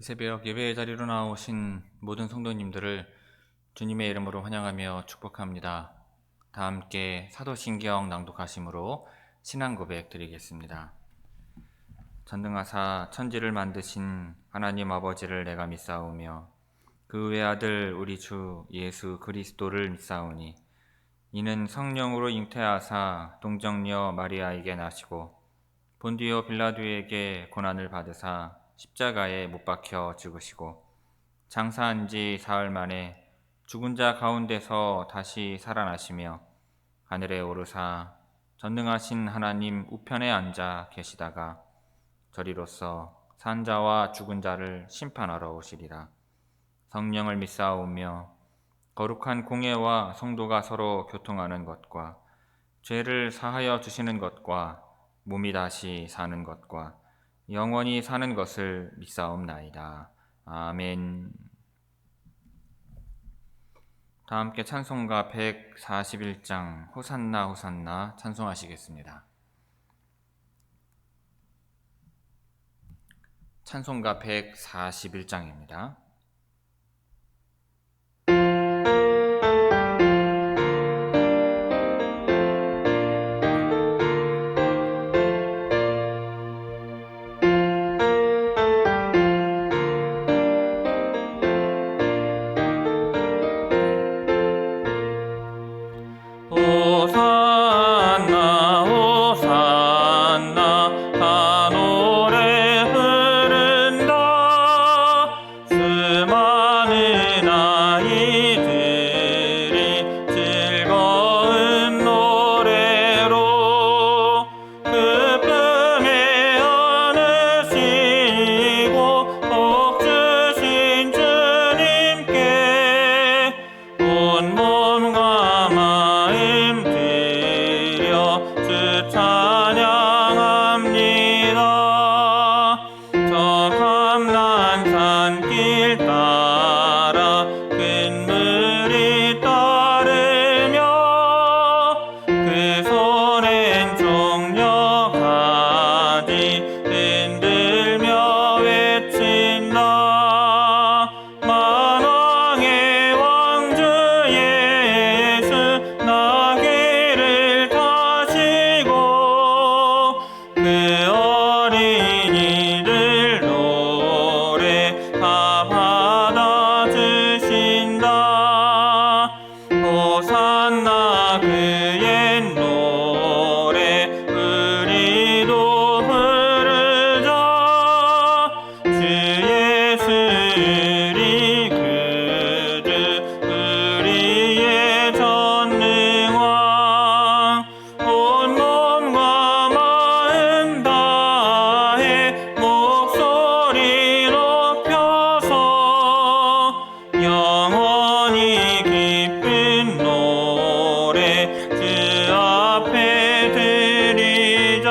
이 새벽 예배의 자리로 나오신 모든 성도님들을 주님의 이름으로 환영하며 축복합니다. 다 함께 사도신경 낭독하심으로 신앙 고백 드리겠습니다. 전능하사 천지를 만드신 하나님 아버지를 내가 믿사오며 그 외아들 우리 주 예수 그리스도를 믿사오니 이는 성령으로 잉태하사 동정녀 마리아에게 나시고 본디오 빌라도에게 고난을 받으사 십자가에 못 박혀 죽으시고 장사한 지 사흘 만에 죽은 자 가운데서 다시 살아나시며 하늘에 오르사 전능하신 하나님 우편에 앉아 계시다가 저리로서 산 자와 죽은 자를 심판하러 오시리라. 성령을 믿사오며 거룩한 공예와 성도가 서로 교통하는 것과 죄를 사하여 주시는 것과 몸이 다시 사는 것과 영원히 사는 것을 믿사옵나이다. 아멘. 다 함께 찬송가 141장 호산나 호산나 찬송하시겠습니다. 찬송가 141장입니다. 호산나 호산나 다 노래 부른다. 수많은 아이들이 즐거운 노래로 기쁨에 안으시고 복 주신 주님께 온 몸과 마음 드려 주 찬양합니다. 저 감람산 길 따라 큰 물이 따르며 그 손엔 종려 가지 흔들며 외친다. 만왕의 왕주 예수 나귀를 타시고 그 어린이들 노래 다 받아주신다. 호산나 그의 노래 우리도 부르자. 주 예수 우리 구주 우리의 전능왕 온 몸과 마음 다해 목소리 높여서 영원히 기쁜 노래 주 앞에 드리자.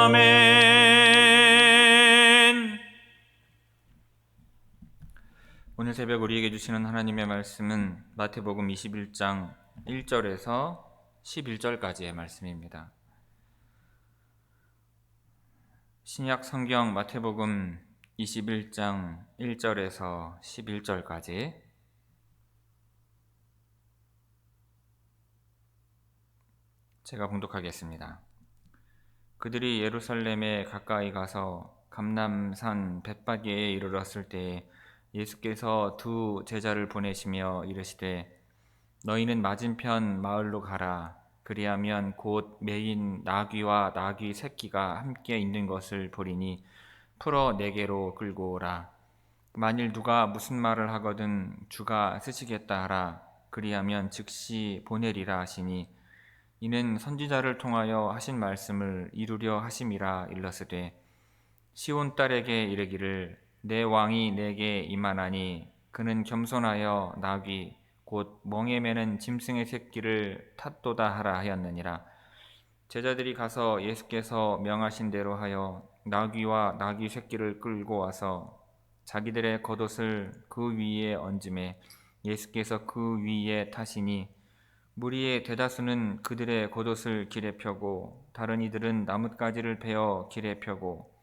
아멘. 오늘 새벽 우리에게 주시는 하나님의 말씀은 마태복음 21장 1절에서 11절까지의 말씀입니다. 신약 성경 마태복음 21장 1절에서 11절까지 제가 봉독하겠습니다. 그들이 예루살렘에 가까이 가서 감람산 벳바게에 이르렀을 때 예수께서 두 제자를 보내시며 이르시되 너희는 맞은편 마을로 가라. 그리하면 곧 매인 나귀와 나귀 새끼가 함께 있는 것을 보리니 풀어 내게로 끌고 오라. 만일 누가 무슨 말을 하거든 주가 쓰시겠다 하라. 그리하면 즉시 보내리라 하시니 이는 선지자를 통하여 하신 말씀을 이루려 하심이라 일렀으되 시온 딸에게 이르기를 내 왕이 내게 임하나니 그는 겸손하여 나귀 곧 멍에 매는 짐승의 새끼를 탔도다 하라 하였느니라. 제자들이 가서 예수께서 명하신 대로 하여 나귀와 나귀 새끼를 끌고 와서 자기들의 겉옷을 그 위에 얹음에 예수께서 그 위에 타시니 무리의 대다수는 그들의 겉옷을 길에 펴고 다른 이들은 나뭇가지를 베어 길에 펴고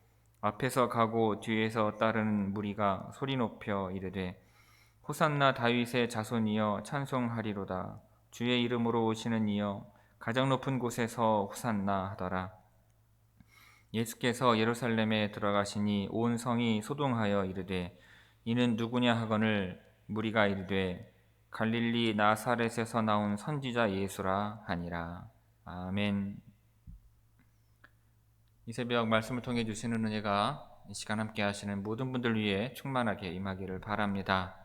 앞에서 가고 뒤에서 따르는 무리가 소리 높여 이르되 호산나 다윗의 자손이여 찬송하리로다. 주의 이름으로 오시는 이여 가장 높은 곳에서 호산나 하더라. 예수께서 예루살렘에 들어가시니 온 성이 소동하여 이르되 이는 누구냐 하거늘 무리가 이르되 갈릴리 나사렛에서 나온 선지자 예수라 하니라. 아멘. 이 새벽 말씀을 통해 주시는 은혜가 이 시간 함께 하시는 모든 분들 위해 충만하게 임하기를 바랍니다.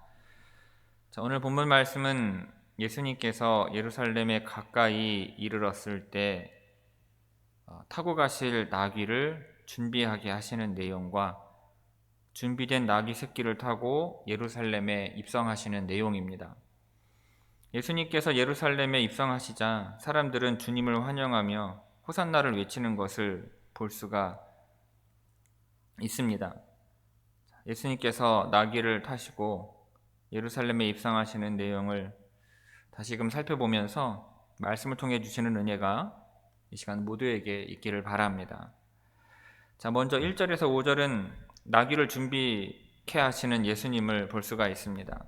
자, 오늘 본문 말씀은 예수님께서 예루살렘에 가까이 이르렀을 때 타고 가실 나귀를 준비하게 하시는 내용과 준비된 나귀 새끼를 타고 예루살렘에 입성하시는 내용입니다. 예수님께서 예루살렘에 입성하시자 사람들은 주님을 환영하며 호산나를 외치는 것을 볼 수가 있습니다. 예수님께서 나귀를 타시고 예루살렘에 입성하시는 내용을 다시금 살펴보면서 말씀을 통해 주시는 은혜가 이 시간 모두에게 있기를 바랍니다. 자, 먼저 1절에서 5절은 나귀를 준비케 하시는 예수님을 볼 수가 있습니다.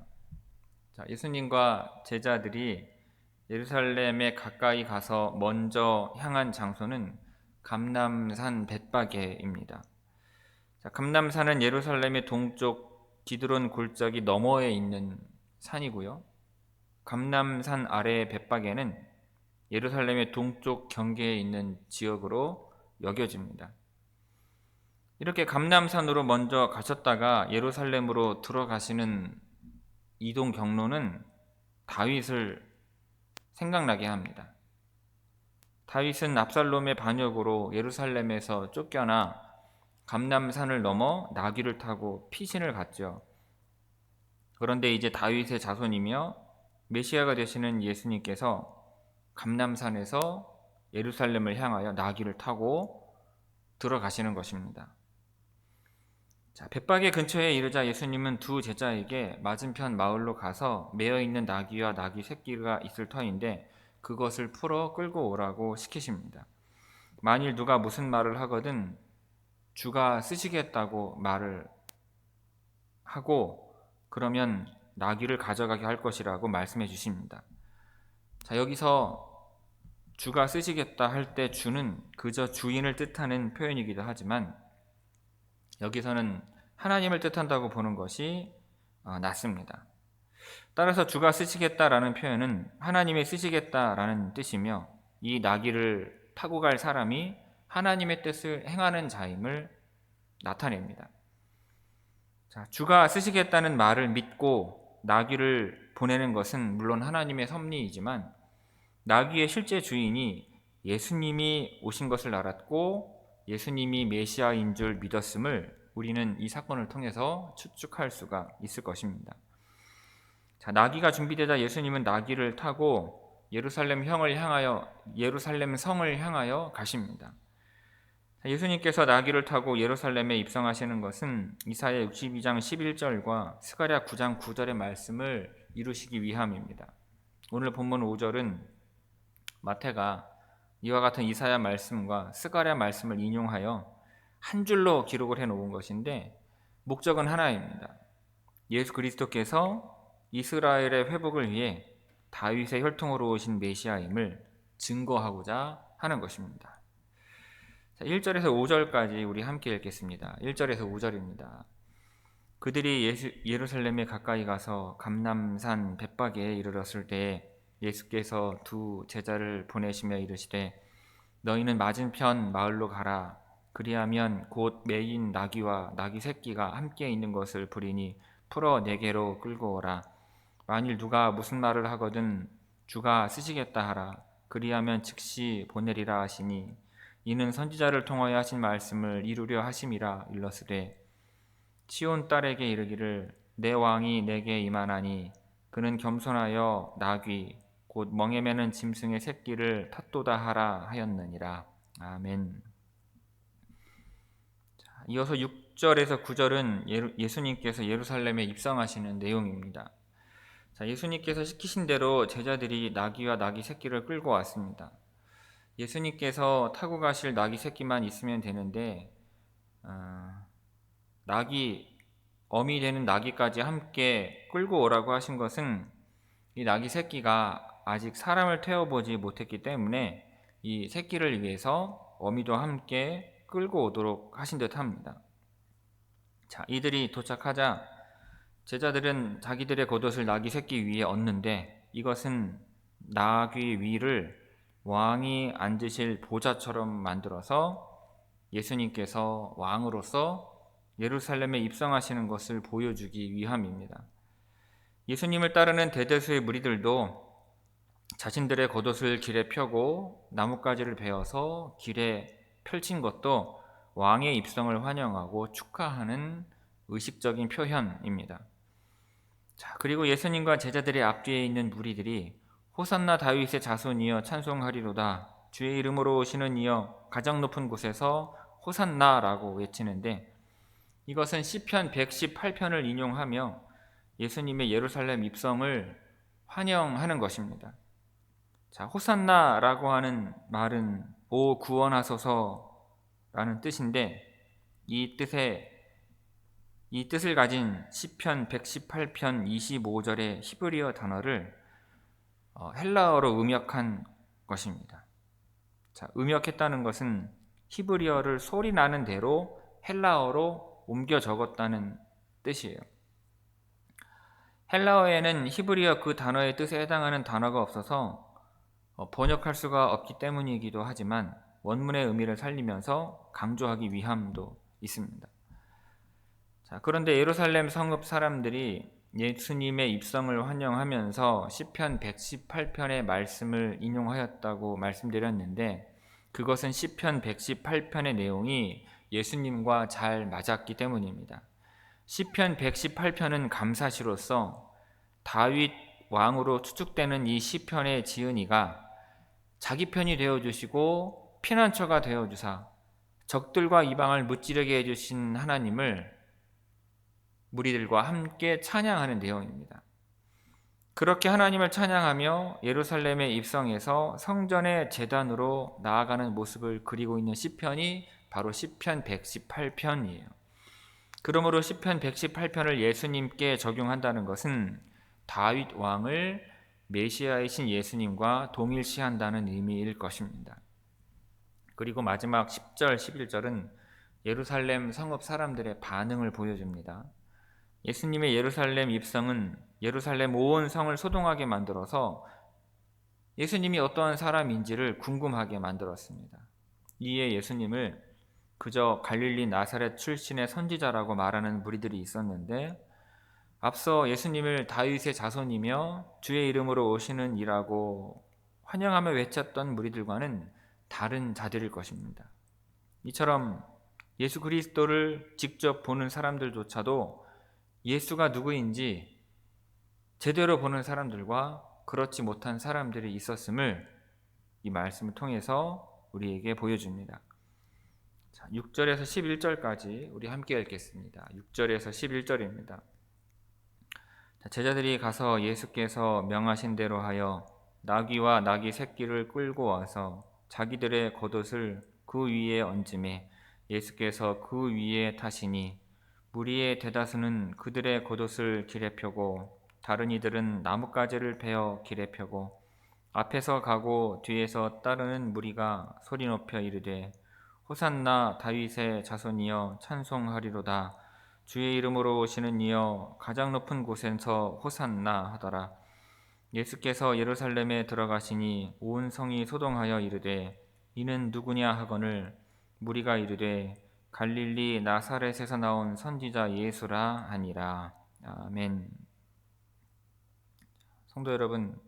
자, 예수님과 제자들이 예루살렘에 가까이 가서 먼저 향한 장소는 감람산 벳바게입니다. 자, 감람산은 예루살렘의 동쪽 기드론 골짜기 너머에 있는 산이고요. 감람산 아래의 벳바게는 예루살렘의 동쪽 경계에 있는 지역으로 여겨집니다. 이렇게 감람산으로 먼저 가셨다가 예루살렘으로 들어가시는 이동 경로는 다윗을 생각나게 합니다. 다윗은 압살롬의 반역으로 예루살렘에서 쫓겨나 감람산을 넘어 나귀를 타고 피신을 갔죠. 그런데 이제 다윗의 자손이며 메시아가 되시는 예수님께서 감람산에서 예루살렘을 향하여 나귀를 타고 들어가시는 것입니다. 자, 벳바게 근처에 이르자 예수님은 두 제자에게 맞은편 마을로 가서 매어 있는 나귀와 나귀 새끼가 있을 터인데 그것을 풀어 끌고 오라고 시키십니다. 만일 누가 무슨 말을 하거든 주가 쓰시겠다고 말을 하고 그러면 나귀를 가져가게 할 것이라고 말씀해 주십니다. 자, 여기서 주가 쓰시겠다 할 때 주는 그저 주인을 뜻하는 표현이기도 하지만 여기서는 하나님을 뜻한다고 보는 것이 낫습니다. 따라서 주가 쓰시겠다라는 표현은 하나님이 쓰시겠다라는 뜻이며 이 나귀를 타고 갈 사람이 하나님의 뜻을 행하는 자임을 나타냅니다. 자, 주가 쓰시겠다는 말을 믿고 나귀를 보내는 것은 물론 하나님의 섭리이지만 나귀의 실제 주인이 예수님이 오신 것을 알았고 예수님이 메시아인 줄 믿었음을 우리는 이 사건을 통해서 추측할 수가 있을 것입니다. 자, 나귀가 준비되자 예수님은 나귀를 타고 예루살렘 성을 향하여 가십니다. 예수님께서 나귀를 타고 예루살렘에 입성하시는 것은 이사야 62장 11절과 스가랴 9장 9절의 말씀을 이루시기 위함입니다. 오늘 본문 5절은 마태가 이와 같은 이사야 말씀과 스가랴 말씀을 인용하여 한 줄로 기록을 해놓은 것인데 목적은 하나입니다. 예수 그리스도께서 이스라엘의 회복을 위해 다윗의 혈통으로 오신 메시아임을 증거하고자 하는 것입니다. 1절에서 5절까지 우리 함께 읽겠습니다. 1절에서 5절입니다. 그들이 예루살렘에 가까이 가서 감람산 벳바게에 이르렀을 때에 예수께서 두 제자를 보내시며 이르시되 너희는 맞은편 마을로 가라. 그리하면 곧 매인 나귀와 나귀 새끼가 함께 있는 것을 보리니 풀어 내게로 끌고 오라. 만일 누가 무슨 말을 하거든 주가 쓰시겠다 하라. 그리하면 즉시 보내리라 하시니 이는 선지자를 통하여 하신 말씀을 이루려 하심이라. 일러스되 시온 딸에게 이르기를 내 왕이 내게 임하나니 그는 겸손하여 나귀 곧 멍에 매는 짐승의 새끼를 탓도다 하라 하였느니라. 아멘. 이어서 6절에서 9절은 예수님께서 예루살렘에 입성하시는 내용입니다. 자, 예수님께서 시키신 대로 제자들이 나귀와 나귀 새끼를 끌고 왔습니다. 예수님께서 타고 가실 나귀 새끼만 있으면 되는데 나귀, 어미 되는 나귀까지 함께 끌고 오라고 하신 것은 이 나귀 새끼가 아직 사람을 태워보지 못했기 때문에 이 새끼를 위해서 어미도 함께 끌고 오도록 하신 듯 합니다. 자, 이들이 도착하자 제자들은 자기들의 겉옷을 나귀 새끼 위에 얹는데 이것은 나귀 위를 왕이 앉으실 보좌처럼 만들어서 예수님께서 왕으로서 예루살렘에 입성하시는 것을 보여주기 위함입니다. 예수님을 따르는 대다수의 무리들도 자신들의 겉옷을 길에 펴고 나뭇가지를 베어서 길에 펼친 것도 왕의 입성을 환영하고 축하하는 의식적인 표현입니다. 자, 그리고 예수님과 제자들의 앞뒤에 있는 무리들이 호산나 다윗의 자손이여 찬송하리로다, 주의 이름으로 오시는 이여 가장 높은 곳에서 호산나라고 외치는데 이것은 시편 118편을 인용하며 예수님의 예루살렘 입성을 환영하는 것입니다. 자, 호산나라고 하는 말은 오 구원하소서라는 뜻인데 이 뜻을 가진 시편 118편 25절의 히브리어 단어를 헬라어로 음역한 것입니다. 자, 음역했다는 것은 히브리어를 소리 나는 대로 헬라어로 옮겨 적었다는 뜻이에요. 헬라어에는 히브리어 그 단어의 뜻에 해당하는 단어가 없어서 번역할 수가 없기 때문이기도 하지만 원문의 의미를 살리면서 강조하기 위함도 있습니다. 자, 그런데 예루살렘 성읍 사람들이 예수님의 입성을 환영하면서 시편 118편의 말씀을 인용하였다고 말씀드렸는데 그것은 시편 118편의 내용이 예수님과 잘 맞았기 때문입니다. 시편 118편은 감사시로서 다윗 왕으로 추측되는 이 시편의 지은이가 자기 편이 되어주시고 피난처가 되어주사 적들과 이방을 무찌르게 해주신 하나님을 무리들과 함께 찬양하는 내용입니다. 그렇게 하나님을 찬양하며 예루살렘에 입성해서 성전의 제단으로 나아가는 모습을 그리고 있는 시편이 바로 시편 118편이에요. 그러므로 시편 118편을 예수님께 적용한다는 것은 다윗 왕을 메시아이신 예수님과 동일시한다는 의미일 것입니다. 그리고 마지막 10절, 11절은 예루살렘 성읍 사람들의 반응을 보여줍니다. 예수님의 예루살렘 입성은 예루살렘 온 성을 소동하게 만들어서 예수님이 어떠한 사람인지를 궁금하게 만들었습니다. 이에 예수님을 그저 갈릴리 나사렛 출신의 선지자라고 말하는 무리들이 있었는데 앞서 예수님을 다윗의 자손이며 주의 이름으로 오시는 이라고 환영하며 외쳤던 무리들과는 다른 자들일 것입니다. 이처럼 예수 그리스도를 직접 보는 사람들조차도 예수가 누구인지 제대로 보는 사람들과 그렇지 못한 사람들이 있었음을 이 말씀을 통해서 우리에게 보여줍니다. 자, 6절에서 11절까지 우리 함께 읽겠습니다. 6절에서 11절입니다. 제자들이 가서 예수께서 명하신 대로 하여 나귀와 나귀 새끼를 끌고 와서 자기들의 겉옷을 그 위에 얹음에 예수께서 그 위에 타시니 무리의 대다수는 그들의 겉옷을 길에 펴고 다른 이들은 나뭇가지를 베어 길에 펴고 앞에서 가고 뒤에서 따르는 무리가 소리 높여 이르되 호산나 다윗의 자손이여 찬송하리로다, 주의 이름으로 오시는 이여 가장 높은 곳에서 호산나 하더라. 예수께서 예루살렘에 들어가시니 온 성이 소동하여 이르되 이는 누구냐 하거늘 무리가 이르되 갈릴리 나사렛에서 나온 선지자 예수라 하니라. 아멘. 성도 여러분,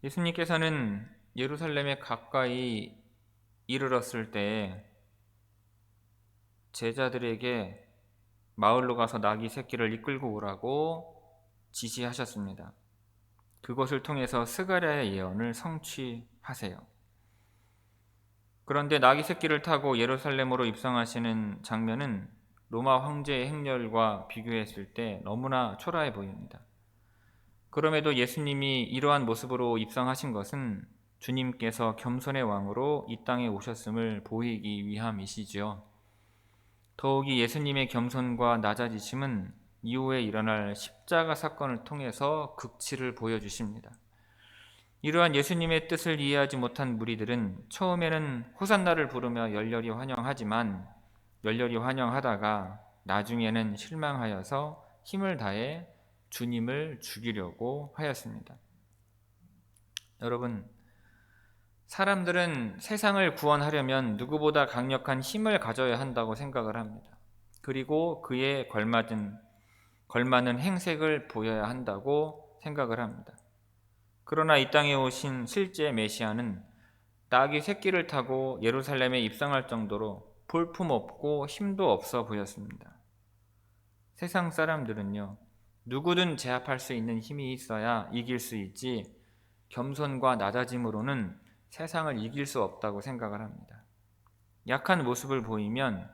예수님께서는 예루살렘에 가까이 이르렀을 때 제자들에게 마을로 가서 나귀 새끼를 이끌고 오라고 지시하셨습니다. 그것을 통해서 스가랴의 예언을 성취하세요. 그런데 나귀 새끼를 타고 예루살렘으로 입성하시는 장면은 로마 황제의 행렬과 비교했을 때 너무나 초라해 보입니다. 그럼에도 예수님이 이러한 모습으로 입성하신 것은 주님께서 겸손의 왕으로 이 땅에 오셨음을 보이기 위함이시죠. 더욱이 예수님의 겸손과 낮아지심은 이후에 일어날 십자가 사건을 통해서 극치를 보여주십니다. 이러한 예수님의 뜻을 이해하지 못한 무리들은 처음에는 호산나를 부르며 열렬히 환영하다가 나중에는 실망하여서 힘을 다해 주님을 죽이려고 하였습니다. 여러분, 사람들은 세상을 구원하려면 누구보다 강력한 힘을 가져야 한다고 생각을 합니다. 그리고 그에 걸맞는 행색을 보여야 한다고 생각을 합니다. 그러나 이 땅에 오신 실제 메시아는 나귀 새끼를 타고 예루살렘에 입성할 정도로 볼품없고 힘도 없어 보였습니다. 세상 사람들은요, 누구든 제압할 수 있는 힘이 있어야 이길 수 있지, 겸손과 낮아짐으로는 세상을 이길 수 없다고 생각을 합니다. 약한 모습을 보이면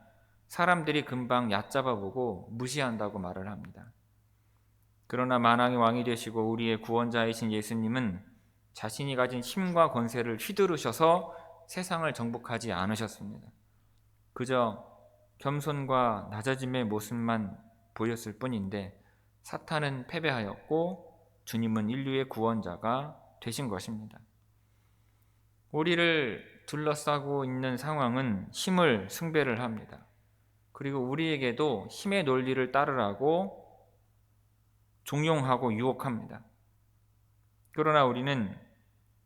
사람들이 금방 얕잡아 보고 무시한다고 말을 합니다. 그러나 만왕의 왕이 되시고 우리의 구원자이신 예수님은 자신이 가진 힘과 권세를 휘두르셔서 세상을 정복하지 않으셨습니다. 그저 겸손과 낮아짐의 모습만 보였을 뿐인데 사탄은 패배하였고 주님은 인류의 구원자가 되신 것입니다. 우리를 둘러싸고 있는 상황은 힘을 숭배를 합니다. 그리고 우리에게도 힘의 논리를 따르라고 종용하고 유혹합니다. 그러나 우리는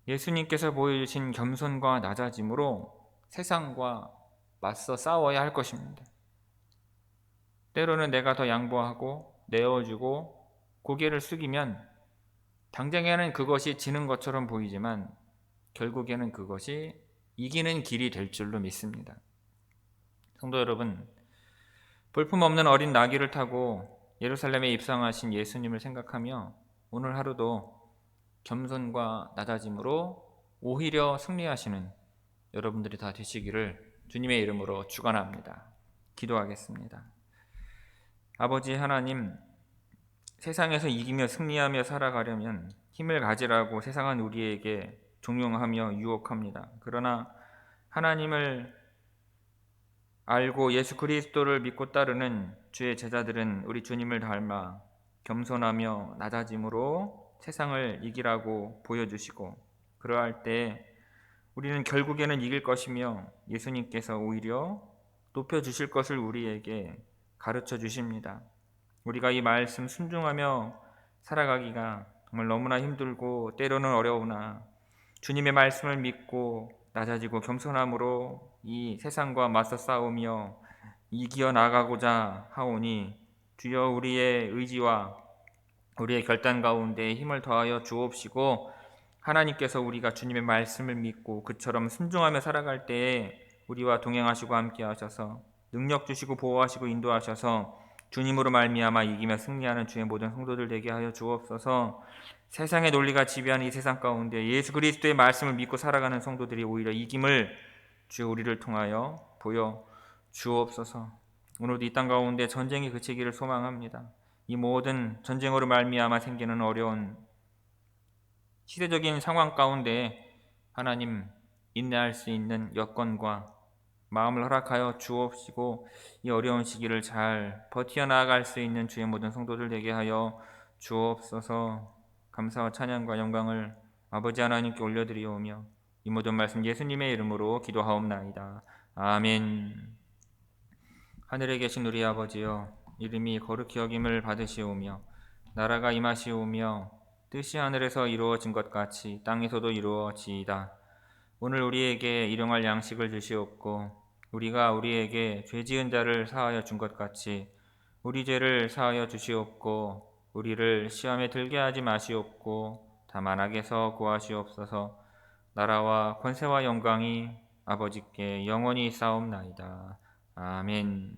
예수님께서 보여주신 겸손과 낮아짐으로 세상과 맞서 싸워야 할 것입니다. 때로는 내가 더 양보하고 내어주고 고개를 숙이면 당장에는 그것이 지는 것처럼 보이지만 결국에는 그것이 이기는 길이 될 줄로 믿습니다. 성도 여러분, 볼품없는 어린 나귀를 타고 예루살렘에 입성하신 예수님을 생각하며 오늘 하루도 겸손과 낮아짐으로 오히려 승리하시는 여러분들이 다 되시기를 주님의 이름으로 축원합니다. 기도하겠습니다. 아버지 하나님, 세상에서 이기며 승리하며 살아가려면 힘을 가지라고 세상은 우리에게 종용하며 유혹합니다. 그러나 하나님을 알고 예수 그리스도를 믿고 따르는 주의 제자들은 우리 주님을 닮아 겸손하며 낮아짐으로 세상을 이기라고 보여주시고, 그러할 때 우리는 결국에는 이길 것이며 예수님께서 오히려 높여주실 것을 우리에게 가르쳐 주십니다. 우리가 이 말씀 순종하며 살아가기가 정말 너무나 힘들고 때로는 어려우나 주님의 말씀을 믿고 낮아지고 겸손함으로 이 세상과 맞서 싸우며 이겨 나가고자 하오니 주여 우리의 의지와 우리의 결단 가운데 힘을 더하여 주옵시고, 하나님께서 우리가 주님의 말씀을 믿고 그처럼 순종하며 살아갈 때에 우리와 동행하시고 함께 하셔서 능력 주시고 보호하시고 인도하셔서 주님으로 말미암아 이기며 승리하는 주의 모든 성도들 되게 하여 주옵소서. 세상의 논리가 지배하는 이 세상 가운데 예수 그리스도의 말씀을 믿고 살아가는 성도들이 오히려 이김을 주여 우리를 통하여 보여 주옵소서. 오늘도 이 땅 가운데 전쟁이 그치기를 소망합니다. 이 모든 전쟁으로 말미암아 생기는 어려운 시대적인 상황 가운데 하나님 인내할 수 있는 여건과 마음을 허락하여 주옵시고 이 어려운 시기를 잘 버티어 나아갈 수 있는 주의 모든 성도들 되게 하여 주옵소서. 감사와 찬양과 영광을 아버지 하나님께 올려드리오며 이 모든 말씀 예수님의 이름으로 기도하옵나이다. 아멘. 하늘에 계신 우리 아버지여, 이름이 거룩히 여김을 받으시오며 나라가 임하시오며 뜻이 하늘에서 이루어진 것 같이 땅에서도 이루어지이다. 오늘 우리에게 일용할 양식을 주시옵고 우리가 우리에게 죄 지은 자를 사하여 준 것 같이 우리 죄를 사하여 주시옵고 우리를 시험에 들게 하지 마시옵고 다만 악에서 구하시옵소서. 나라와 권세와 영광이 아버지께 영원히 싸움나이다. 아멘.